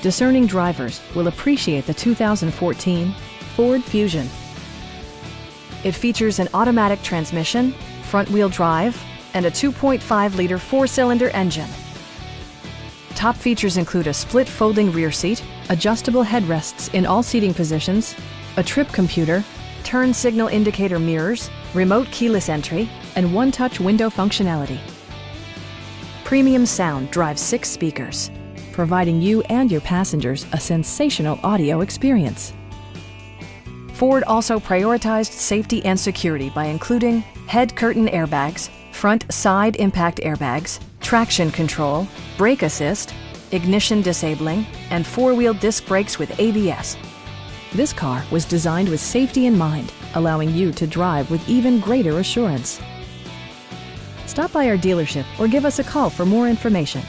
discerning drivers will appreciate the 2014 Ford Fusion. It features an automatic transmission, front-wheel drive, and a 2.5-liter four-cylinder engine. Top features include a split folding rear seat, adjustable headrests in all seating positions, a trip computer, turn signal indicator mirrors, remote keyless entry, and one-touch window functionality. Premium sound drives 6 speakers, providing you and your passengers a sensational audio experience. Ford also prioritized safety and security by including head curtain airbags, front side impact airbags, traction control, brake assist, ignition disabling, and 4-wheel disc brakes with ABS. This car was designed with safety in mind, allowing you to drive with even greater assurance. Stop by our dealership or give us a call for more information.